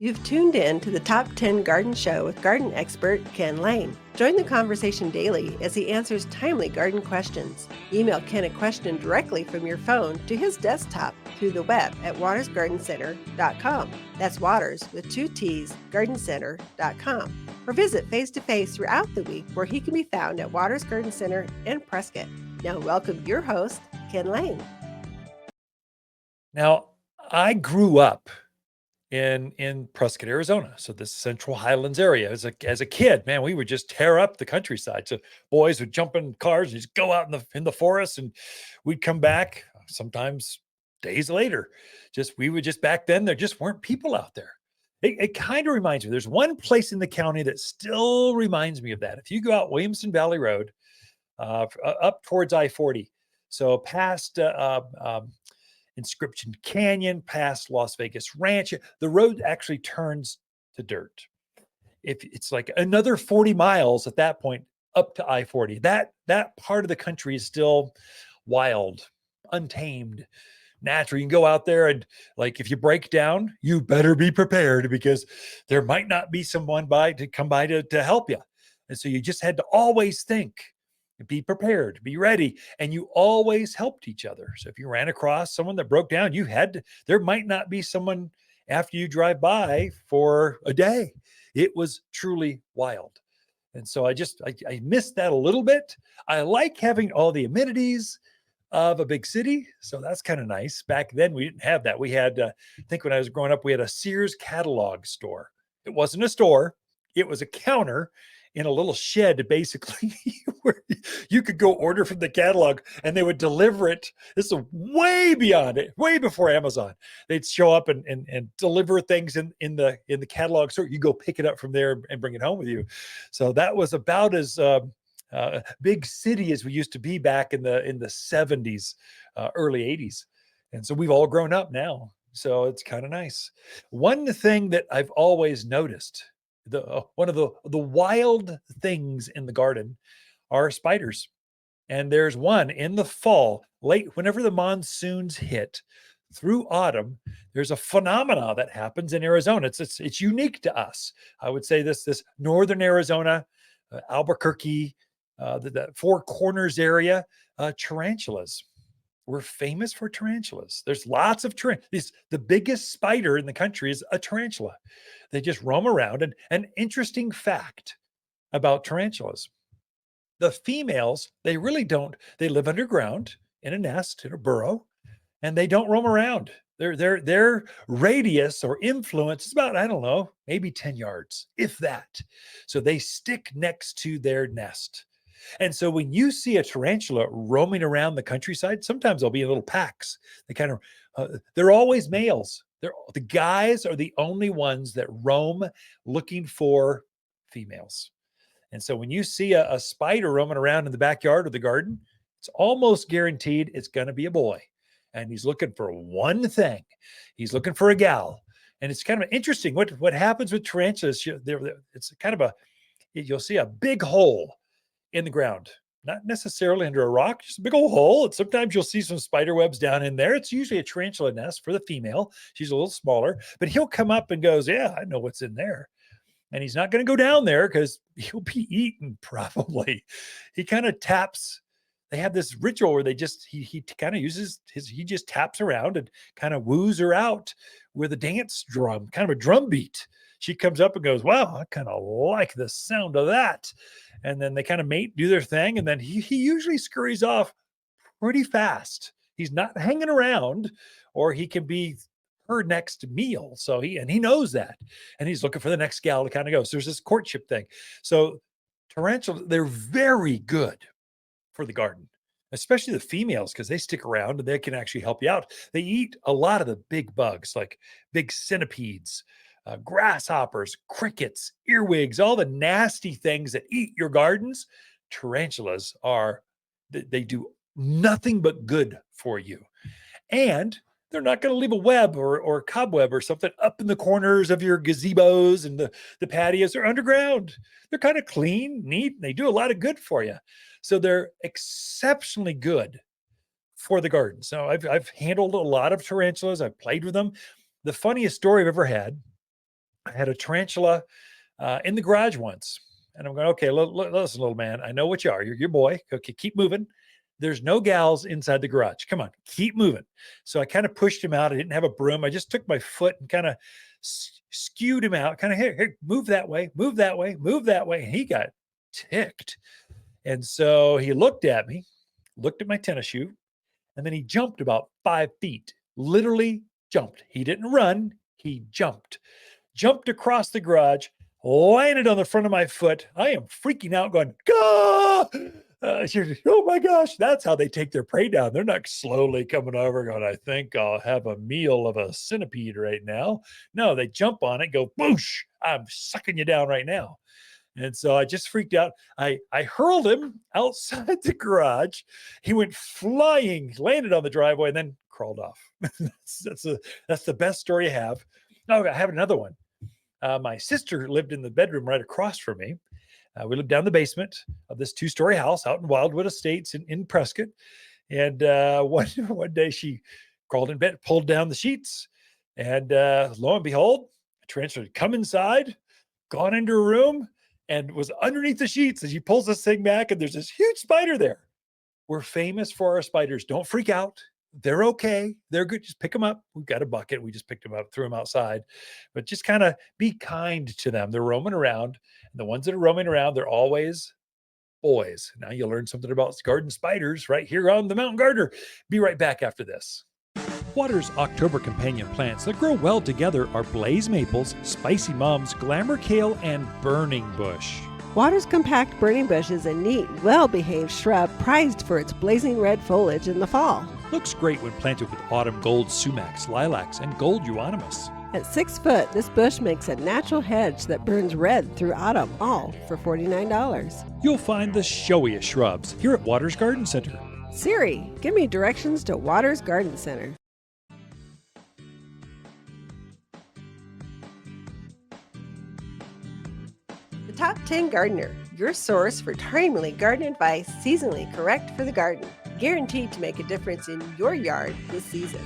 You've tuned in to the Top 10 Garden Show with garden expert Ken Lain. Join the conversation daily as he answers timely garden questions. Email Ken a question directly from your phone to his desktop through the web at watersgardencenter.com. That's Waters with two T's, gardencenter.com. Or visit face-to-face throughout the week where he can be found at Waters Garden Center in Prescott. Now welcome your host, Ken Lain. Now, I grew up in Prescott, Arizona. So this Central Highlands area. As a kid, man, we would just tear up the countryside. So boys would jump in cars and just go out in the forest, and we'd come back sometimes days later. We would just back then there just weren't people out there. It kind of reminds me. There's one place in the county that still reminds me of that. If you go out Williamson Valley Road, up towards I-40, so past Inscription Canyon, past Las Vegas Ranch, the road actually turns to dirt. If it's like another 40 miles at that point up to I-40, that part of the country is still wild, untamed, natural. You can go out there and, like, if you break down, you better be prepared because there might not be someone to come by to help you. And so you just had to always think, be prepared, be ready, and you always helped each other. So if you ran across someone that broke down, there might not be someone after you drive by for a day. It was truly wild. And so I missed that a little bit. I like having all the amenities of a big city. So that's kind of nice. Back then we didn't have that. We had, I think when I was growing up, we had a Sears catalog store. It wasn't a store. It was a counter in a little shed, basically, where you could go order from the catalog and they would deliver it. This is way beyond it, way before Amazon. They'd show up and deliver things in the catalog store. You go pick it up from there and bring it home with you. So that was about as big city as we used to be back in the 70s, early 80s. And so we've all grown up now. So it's kind of nice. One thing that I've always noticed, one of the wild things in the garden are spiders. And there's one in the fall, late, whenever the monsoons hit through autumn, there's a phenomena that happens in Arizona. It's unique to us. I would say this northern Arizona, Albuquerque, the Four Corners area, tarantulas. We're famous for tarantulas. There's lots of tarantulas. The biggest spider in the country is a tarantula. They just roam around. And an interesting fact about tarantulas: the females, they really don't. They live underground in a nest, in a burrow, and they don't roam around. Their radius or influence is about, I don't know, maybe 10 yards, if that. So they stick next to their nest. And so when you see a tarantula roaming around the countryside, sometimes they'll be in little packs. They're always males. The guys are the only ones that roam looking for females. And so when you see a spider roaming around in the backyard or the garden, it's almost guaranteed it's going to be a boy. And he's looking for one thing. He's looking for a gal. And it's kind of interesting what happens with tarantulas. It's kind of you'll see a big hole in the ground, not necessarily under a rock, just a big old hole. And sometimes you'll see some spider webs down in there. It's usually a tarantula nest for the female. She's a little smaller, but he'll come up and goes, yeah, I know what's in there. And he's not going to go down there because he'll be eaten probably. He kind of taps. They have this ritual where he kind of uses he just taps around and kind of woos her out with a dance drum, kind of a drum beat. She comes up and goes, wow, I kind of like the sound of that. And then they kind of mate, do their thing. And then he usually scurries off pretty fast. He's not hanging around, or he can be her next meal. So he knows that. And he's looking for the next gal to kind of go. So there's this courtship thing. So tarantulas, they're very good for the garden, especially the females, because they stick around and they can actually help you out. They eat a lot of the big bugs, like big centipedes, grasshoppers, crickets, earwigs, all the nasty things that eat your gardens. Tarantulas they do nothing but good for you. And they're not going to leave a web or a cobweb or something up in the corners of your gazebos and the patios. They're underground. They're kind of clean, neat. And they do a lot of good for you. So they're exceptionally good for the garden. So I've handled a lot of tarantulas. I've played with them. The funniest story I've ever had I had a tarantula in the garage once. And I'm going, okay, listen, little man, I know what you are. You're your boy. Okay, keep moving. There's no gals inside the garage. Come on, keep moving. So I kind of pushed him out. I didn't have a broom. I just took my foot and kind of skewed him out. Kind of, here, move that way, move that way, move that way. And he got ticked. And so he looked at me, looked at my tennis shoe, and then he jumped about 5 feet, literally jumped. He didn't run. He jumped across the garage, landed on the front of my foot. I am freaking out going, "Gah!" Oh my gosh, that's how they take their prey down. They're not slowly coming over going, I think I'll have a meal of a centipede right now. No, they jump on it, go, boosh, I'm sucking you down right now. And so I just freaked out. I hurled him outside the garage. He went flying, landed on the driveway, and then crawled off. That's the best story I have. Oh, I have another one. My sister lived in the bedroom right across from me. We lived down the basement of this 2-story house out in Wildwood Estates in Prescott. And one day she crawled in bed, pulled down the sheets, and lo and behold, a tarantula had come inside, gone into her room, and was underneath the sheets. And she pulls this thing back, and there's this huge spider there. We're famous for our spiders. Don't freak out. They're okay. They're good. Just pick them up. We've got a bucket. We just picked them up, threw them outside, but just kind of be kind to them. They're roaming around. And the ones that are roaming around, they're always boys. Now you'll learn something about garden spiders right here on the Mountain Gardener. Be right back after this. Water's October companion plants that grow well together are blaze maples, spicy mums, glamour kale, and burning bush. Water's compact burning bush is a neat, well-behaved shrub prized for its blazing red foliage in the fall. Looks great when planted with autumn gold sumacs, lilacs, and gold euonymus. At 6 foot, this bush makes a natural hedge that burns red through autumn, all for $49. You'll find the showiest shrubs here at Waters Garden Center. Siri, give me directions to Waters Garden Center. The Top 10 Gardener, your source for timely garden advice, seasonally correct for the garden. Guaranteed to make a difference in your yard this season.